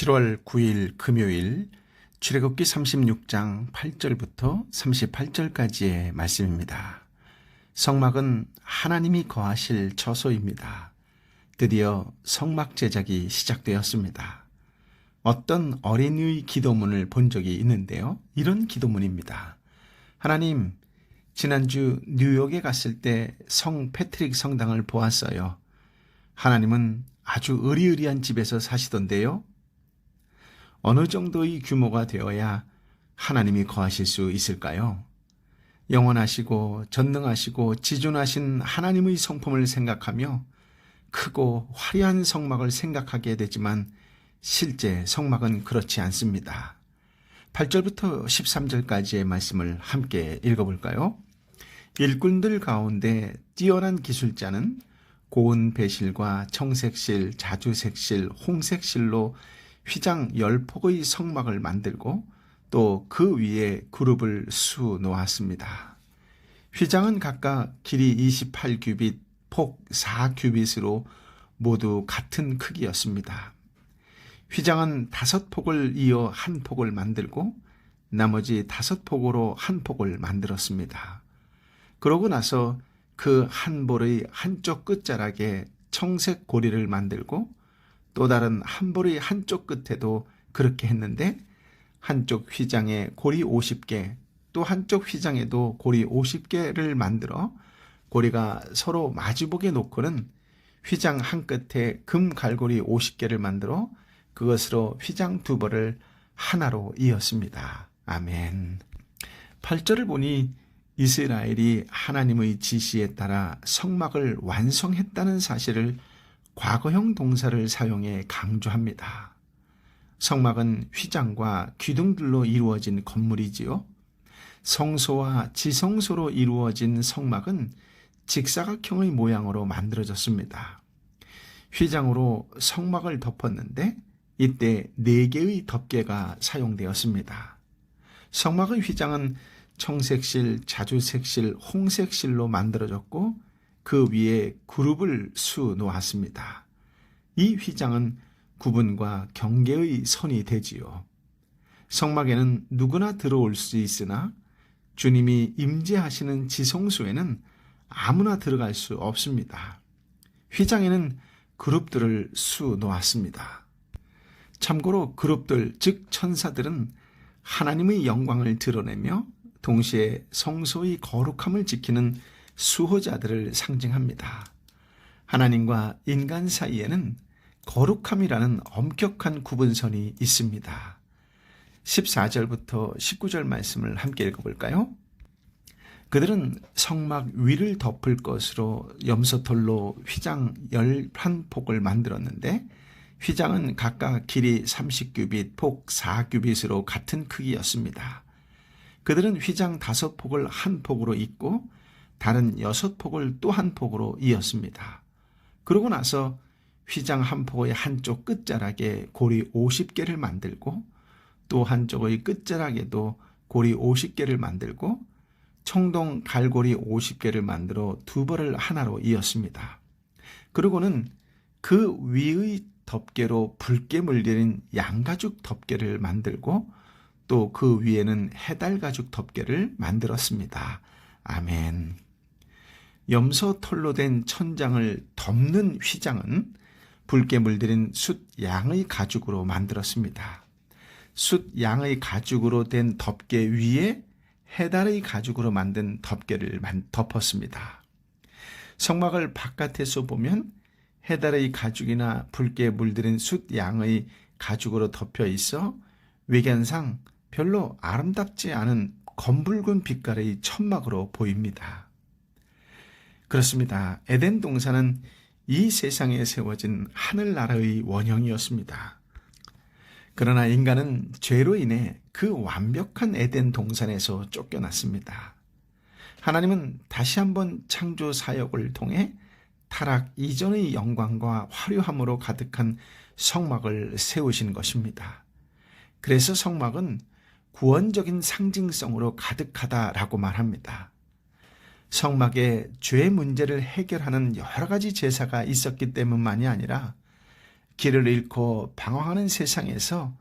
7월 9일 금요일 출애굽기 36장 8절부터 38절까지의 말씀입니다. 성막은 하나님이 거하실 처소입니다. 드디어 성막 제작이 시작되었습니다. 어떤 어린이의 기도문을 본 적이 있는데요. 이런 기도문입니다. 하나님, 지난주 뉴욕에 갔을 때 성 패트릭 성당을 보았어요. 하나님은 아주 으리으리한 집에서 사시던데요. 어느 정도의 규모가 되어야 하나님이 거하실 수 있을까요? 영원하시고 전능하시고 지존하신 하나님의 성품을 생각하며 크고 화려한 성막을 생각하게 되지만 실제 성막은 그렇지 않습니다. 8절부터 13절까지의 말씀을 함께 읽어볼까요? 일꾼들 가운데 뛰어난 기술자는 고운 배실과 청색실, 자주색실, 홍색실로 휘장 10폭의 성막을 만들고 또 그 위에 그룹을 수 놓았습니다. 휘장은 각각 길이 28규빗, 폭 4규빗으로 모두 같은 크기였습니다. 휘장은 5폭을 이어 한 폭을 만들고 나머지 5폭으로 한 폭을 만들었습니다. 그러고 나서 그 한 볼의 한쪽 끝자락에 청색 고리를 만들고 또 다른 한 볼의 한쪽 끝에도 그렇게 했는데 한쪽 휘장에 고리 50개, 또 한쪽 휘장에도 고리 50개를 만들어 고리가 서로 마주보게 놓고는 휘장 한 끝에 금 갈고리 50개를 만들어 그것으로 휘장 두 벌을 하나로 이었습니다. 아멘. 8절을 보니 이스라엘이 하나님의 지시에 따라 성막을 완성했다는 사실을 과거형 동사를 사용해 강조합니다. 성막은 휘장과 기둥들로 이루어진 건물이지요. 성소와 지성소로 이루어진 성막은 직사각형의 모양으로 만들어졌습니다. 휘장으로 성막을 덮었는데 이때 4개의 덮개가 사용되었습니다. 성막의 휘장은 청색실, 자주색실, 홍색실로 만들어졌고 그 위에 그룹을 수 놓았습니다. 이 휘장은 구분과 경계의 선이 되지요. 성막에는 누구나 들어올 수 있으나 주님이 임재하시는 지성소에는 아무나 들어갈 수 없습니다. 휘장에는 그룹들을 수 놓았습니다. 참고로 그룹들, 즉 천사들은 하나님의 영광을 드러내며 동시에 성소의 거룩함을 지키는 수호자들을 상징합니다. 하나님과 인간 사이에는 거룩함이라는 엄격한 구분선이 있습니다. 14절부터 19절 말씀을 함께 읽어볼까요? 그들은 성막 위를 덮을 것으로 염소털로 휘장 11폭을 만들었는데 휘장은 각각 길이 30규빗, 폭 4규빗으로 같은 크기였습니다. 그들은 휘장 5폭을 한 폭으로 잇고 다른 6폭을 또 한 폭으로 이었습니다. 그러고 나서 휘장 한 폭의 한쪽 끝자락에 고리 50개를 만들고 또 한쪽의 끝자락에도 고리 50개를 만들고 청동 갈고리 50개를 만들어 두 벌을 하나로 이었습니다. 그리고는 그 위의 덮개로 붉게 물들인 양가죽 덮개를 만들고 또 그 위에는 해달가죽 덮개를 만들었습니다. 아멘. 염소털로 된 천장을 덮는 휘장은 붉게 물들인 숫 양의 가죽으로 만들었습니다. 숫 양의 가죽으로 된 덮개 위에 해달의 가죽으로 만든 덮개를 덮었습니다. 성막을 바깥에서 보면 해달의 가죽이나 붉게 물들인 숫 양의 가죽으로 덮여 있어 외견상 별로 아름답지 않은 검붉은 빛깔의 천막으로 보입니다. 그렇습니다. 에덴 동산은 이 세상에 세워진 하늘나라의 원형이었습니다. 그러나 인간은 죄로 인해 그 완벽한 에덴 동산에서 쫓겨났습니다. 하나님은 다시 한번 창조 사역을 통해 타락 이전의 영광과 화려함으로 가득한 성막을 세우신 것입니다. 그래서 성막은 구원적인 상징성으로 가득하다라고 말합니다. 성막에 죄 문제를 해결하는 여러 가지 제사가 있었기 때문만이 아니라 길을 잃고 방황하는 세상에서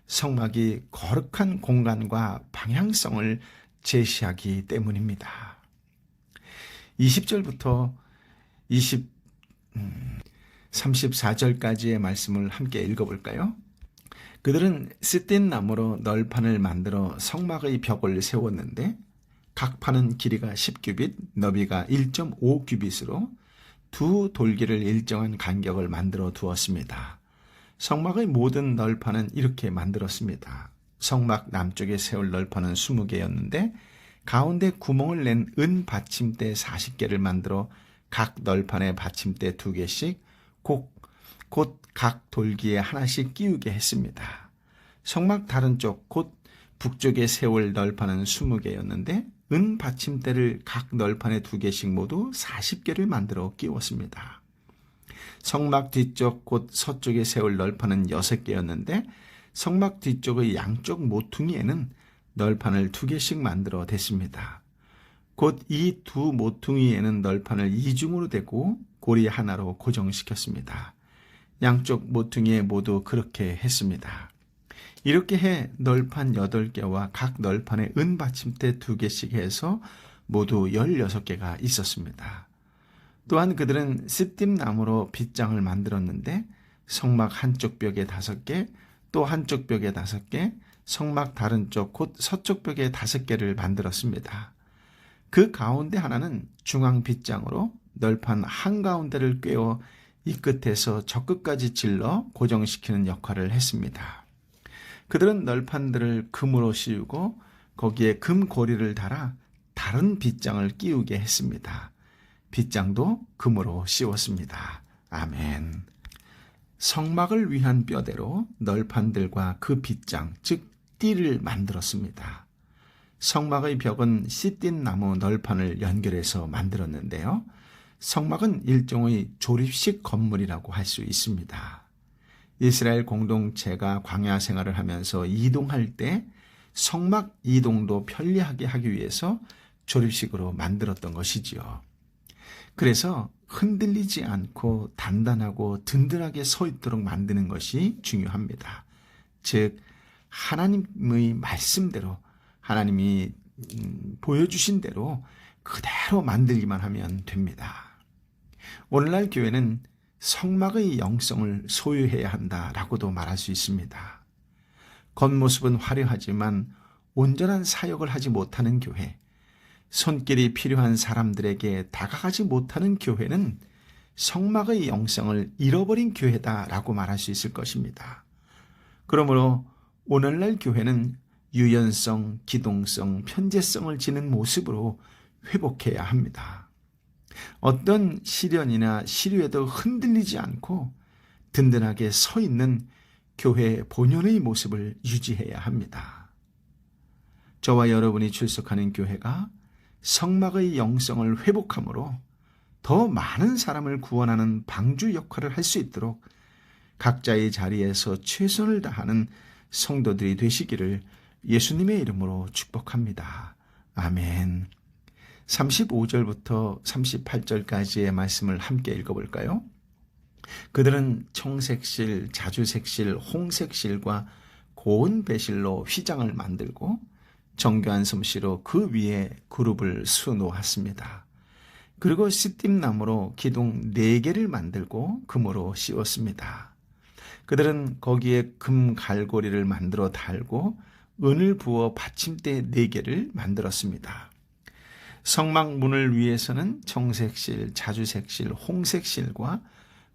성막이 거룩한 공간과 방향성을 제시하기 때문입니다. 20절부터 34절까지의 말씀을 함께 읽어볼까요? 그들은 스틴 나무로 널판을 만들어 성막의 벽을 세웠는데 각 판은 길이가 10규빗, 너비가 1.5규빗으로 두 돌기를 일정한 간격을 만들어 두었습니다. 성막의 모든 널판은 이렇게 만들었습니다. 성막 남쪽에 세울 널판은 20개였는데 가운데 구멍을 낸 은 받침대 40개를 만들어 각 널판에 받침대 2개씩 곧 각 돌기에 하나씩 끼우게 했습니다. 성막 다른 쪽 곧 북쪽에 세울 널판은 20개였는데 은 받침대를 각 널판에 2개씩 모두 40개를 만들어 끼웠습니다. 성막 뒤쪽 곧 서쪽에 세울 널판은 6개였는데 성막 뒤쪽의 양쪽 모퉁이에는 널판을 2개씩 만들어 댔습니다. 곧 이 두 모퉁이에는 널판을 이중으로 대고 고리 하나로 고정시켰습니다. 양쪽 모퉁이에 모두 그렇게 했습니다. 이렇게 해 널판 8개와 각 널판에 은 받침대 2개씩 해서 모두 16개가 있었습니다. 또한 그들은 시띠임 나무로 빗장을 만들었는데 성막 한쪽 벽에 5개, 또 한쪽 벽에 5개, 성막 다른 쪽 곧 서쪽 벽에 5개를 만들었습니다. 그 가운데 하나는 중앙 빗장으로 널판 한가운데를 꿰어 이 끝에서 저 끝까지 질러 고정시키는 역할을 했습니다. 그들은 널판들을 금으로 씌우고 거기에 금고리를 달아 다른 빗장을 끼우게 했습니다. 빗장도 금으로 씌웠습니다. 아멘. 성막을 위한 뼈대로 널판들과 그 빗장, 즉 띠를 만들었습니다. 성막의 벽은 시띠임 나무 널판을 연결해서 만들었는데요. 성막은 일종의 조립식 건물이라고 할 수 있습니다. 이스라엘 공동체가 광야 생활을 하면서 이동할 때 성막 이동도 편리하게 하기 위해서 조립식으로 만들었던 것이지요. 그래서 흔들리지 않고 단단하고 든든하게 서 있도록 만드는 것이 중요합니다. 즉 하나님의 말씀대로 하나님이 보여주신 대로 그대로 만들기만 하면 됩니다. 오늘날 교회는 성막의 영성을 소유해야 한다라고도 말할 수 있습니다. 겉모습은 화려하지만 온전한 사역을 하지 못하는 교회, 손길이 필요한 사람들에게 다가가지 못하는 교회는 성막의 영성을 잃어버린 교회다라고 말할 수 있을 것입니다. 그러므로 오늘날 교회는 유연성, 기동성, 편재성을 지닌 모습으로 회복해야 합니다. 어떤 시련이나 시류에도 흔들리지 않고 든든하게 서 있는 교회의 본연의 모습을 유지해야 합니다. 저와 여러분이 출석하는 교회가 성막의 영성을 회복함으로 더 많은 사람을 구원하는 방주 역할을 할 수 있도록 각자의 자리에서 최선을 다하는 성도들이 되시기를 예수님의 이름으로 축복합니다. 아멘. 35절부터 38절까지의 말씀을 함께 읽어볼까요? 그들은 청색실, 자주색실, 홍색실과 고운 배실로 휘장을 만들고 정교한 솜씨로 그 위에 그룹을 수놓았습니다. 그리고 시띠임 나무로 기둥 4개를 만들고 금으로 씌웠습니다. 그들은 거기에 금 갈고리를 만들어 달고 은을 부어 받침대 4개를 만들었습니다. 성막 문을 위해서는 청색실, 자주색실, 홍색실과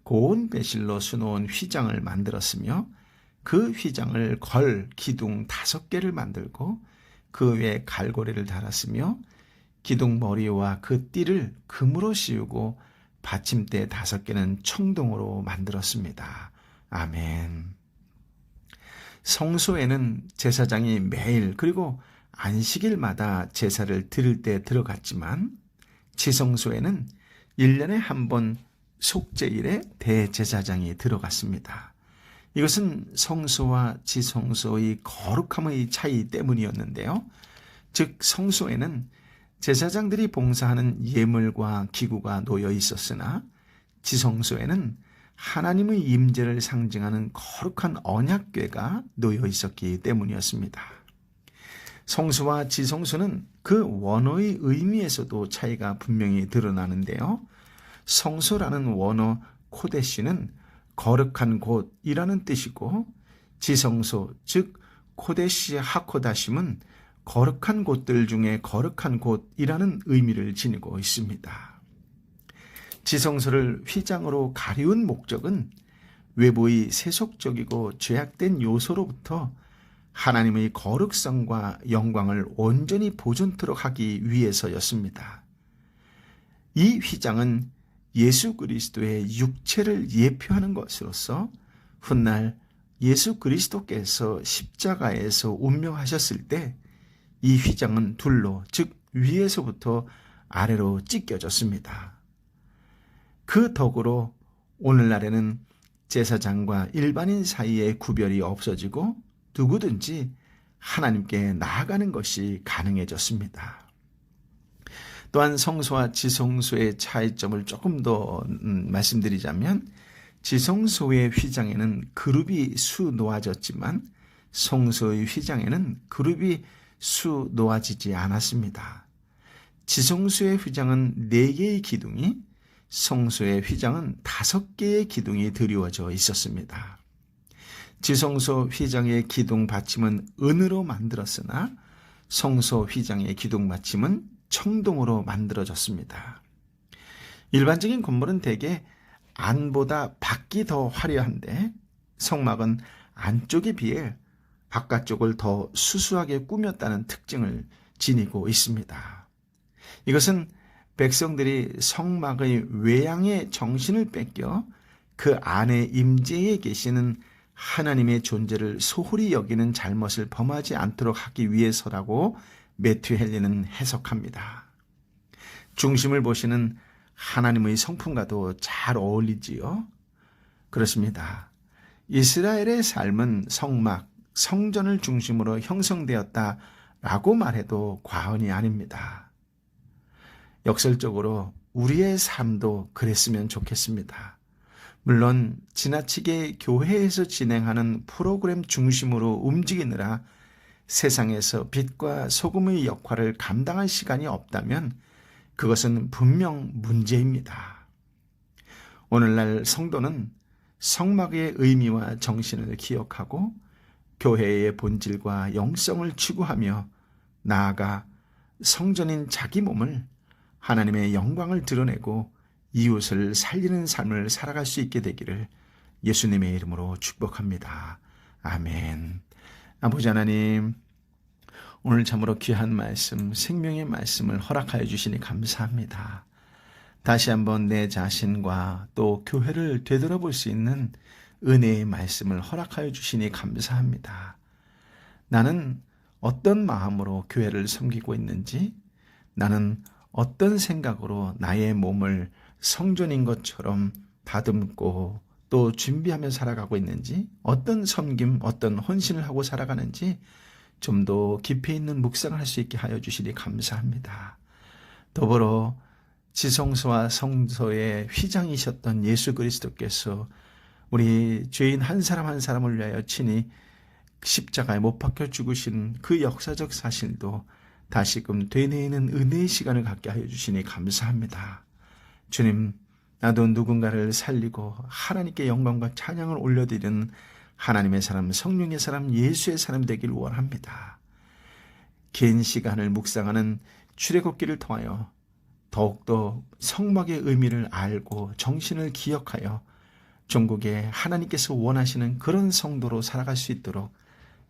고운 배실로 수놓은 휘장을 만들었으며 그 휘장을 걸 기둥 5개를 만들고 그 위에 갈고리를 달았으며 기둥 머리와 그 띠를 금으로 씌우고 받침대 5개는 청동으로 만들었습니다. 아멘. 성소에는 제사장이 매일 그리고 안식일마다 제사를 드릴 때 들어갔지만 지성소에는 1년에 한 번 속죄일에 대제사장이 들어갔습니다. 이것은 성소와 지성소의 거룩함의 차이 때문이었는데요. 즉 성소에는 제사장들이 봉사하는 예물과 기구가 놓여 있었으나 지성소에는 하나님의 임재를 상징하는 거룩한 언약궤가 놓여 있었기 때문이었습니다. 성소와 지성소는 그 원어의 의미에서도 차이가 분명히 드러나는데요. 성소라는 원어 코데시는 거룩한 곳이라는 뜻이고, 지성소 즉 코데시 하코다심은 거룩한 곳들 중에 거룩한 곳이라는 의미를 지니고 있습니다. 지성소를 휘장으로 가리운 목적은 외부의 세속적이고 죄악된 요소로부터 하나님의 거룩성과 영광을 온전히 보존토록 하기 위해서였습니다. 이 휘장은 예수 그리스도의 육체를 예표하는 것으로서 훗날 예수 그리스도께서 십자가에서 운명하셨을 때 이 휘장은 둘로, 즉 위에서부터 아래로 찢겨졌습니다. 그 덕으로 오늘날에는 제사장과 일반인 사이의 구별이 없어지고 누구든지 하나님께 나아가는 것이 가능해졌습니다. 또한 성소와 지성소의 차이점을 조금 더 말씀드리자면, 지성소의 휘장에는 그룹이 수 놓아졌지만 성소의 휘장에는 그룹이 수 놓아지지 않았습니다. 지성소의 휘장은 4개의 기둥이, 성소의 휘장은 5개의 기둥이 드리워져 있었습니다. 지성소 휘장의 기둥 받침은 은으로 만들었으나 성소 휘장의 기둥 받침은 청동으로 만들어졌습니다. 일반적인 건물은 대개 안보다 밖이 더 화려한데 성막은 안쪽에 비해 바깥쪽을 더 수수하게 꾸몄다는 특징을 지니고 있습니다. 이것은 백성들이 성막의 외양의 정신을 뺏겨 그 안에 임재해 계시는 하나님의 존재를 소홀히 여기는 잘못을 범하지 않도록 하기 위해서라고 매튜 헨리는 해석합니다. 중심을 보시는 하나님의 성품과도 잘 어울리지요. 그렇습니다. 이스라엘의 삶은 성막, 성전을 중심으로 형성되었다라고 말해도 과언이 아닙니다. 역설적으로 우리의 삶도 그랬으면 좋겠습니다. 물론 지나치게 교회에서 진행하는 프로그램 중심으로 움직이느라 세상에서 빛과 소금의 역할을 감당할 시간이 없다면 그것은 분명 문제입니다. 오늘날 성도는 성막의 의미와 정신을 기억하고 교회의 본질과 영성을 추구하며 나아가 성전인 자기 몸을 하나님의 영광을 드러내고 이웃을 살리는 삶을 살아갈 수 있게 되기를 예수님의 이름으로 축복합니다. 아멘. 아버지 하나님, 오늘 참으로 귀한 말씀, 생명의 말씀을 허락하여 주시니 감사합니다. 다시 한번 내 자신과 또 교회를 되돌아볼 수 있는 은혜의 말씀을 허락하여 주시니 감사합니다. 나는 어떤 마음으로 교회를 섬기고 있는지, 나는 어떤 생각으로 나의 몸을 성전인 것처럼 다듬고 또 준비하며 살아가고 있는지, 어떤 섬김, 어떤 헌신을 하고 살아가는지 좀 더 깊이 있는 묵상을 할 수 있게 하여 주시니 감사합니다. 더불어 지성소와 성소의 휘장이셨던 예수 그리스도께서 우리 죄인 한 사람 한 사람을 위하여 친히 십자가에 못 박혀 죽으신 그 역사적 사실도 다시금 되뇌이는 은혜의 시간을 갖게 하여 주시니 감사합니다. 주님, 나도 누군가를 살리고 하나님께 영광과 찬양을 올려드리는 하나님의 사람, 성령의 사람, 예수의 사람 되길 원합니다. 긴 시간을 묵상하는 출애굽기를 통하여 더욱더 성막의 의미를 알고 정신을 기억하여 전국에 하나님께서 원하시는 그런 성도로 살아갈 수 있도록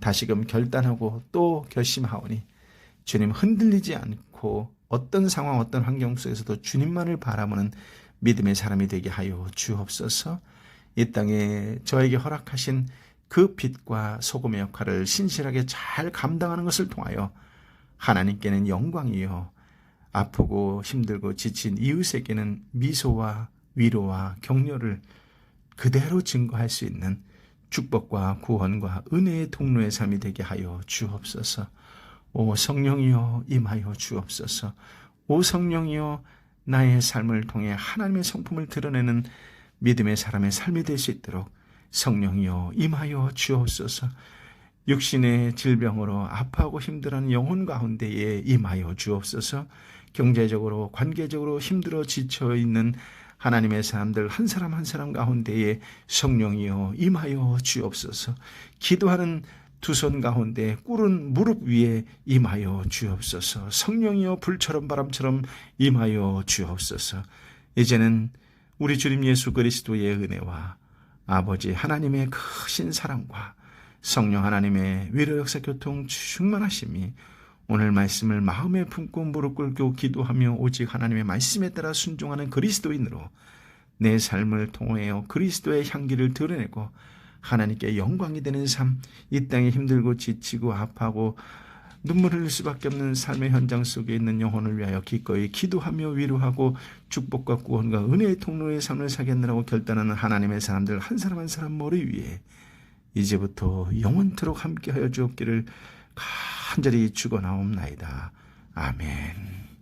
다시금 결단하고 또 결심하오니 주님, 흔들리지 않고 어떤 상황, 어떤 환경 속에서도 주님만을 바라보는 믿음의 사람이 되게 하여 주옵소서. 이 땅에 저에게 허락하신 그 빛과 소금의 역할을 신실하게 잘 감당하는 것을 통하여 하나님께는 영광이요, 아프고 힘들고 지친 이웃에게는 미소와 위로와 격려를 그대로 증거할 수 있는 축복과 구원과 은혜의 통로의 삶이 되게 하여 주옵소서. 오 성령이여 임하여 주옵소서. 오 성령이여 나의 삶을 통해 하나님의 성품을 드러내는 믿음의 사람의 삶이 될 수 있도록 성령이여 임하여 주옵소서. 육신의 질병으로 아파하고 힘들어하는 영혼 가운데에 임하여 주옵소서. 경제적으로 관계적으로 힘들어 지쳐있는 하나님의 사람들 한 사람 한 사람 가운데에 성령이여 임하여 주옵소서. 기도하는 두 손 가운데 꿇은 무릎 위에 임하여 주옵소서. 성령이여 불처럼 바람처럼 임하여 주옵소서. 이제는 우리 주님 예수 그리스도의 은혜와 아버지 하나님의 크신 사랑과 성령 하나님의 위로 역사 교통 충만하심이 오늘 말씀을 마음에 품고 무릎 꿇고 기도하며 오직 하나님의 말씀에 따라 순종하는 그리스도인으로 내 삶을 통하여 그리스도의 향기를 드러내고 하나님께 영광이 되는 삶, 이 땅에 힘들고 지치고 아파하고 눈물을 흘릴 수밖에 없는 삶의 현장 속에 있는 영혼을 위하여 기꺼이 기도하며 위로하고 축복과 구원과 은혜의 통로의 삶을 살겠느라고 결단하는 하나님의 사람들 한 사람 한 사람 머리 위에 이제부터 영원토록 함께하여 주옵기를 간절히 축원하옵나이다. 아멘.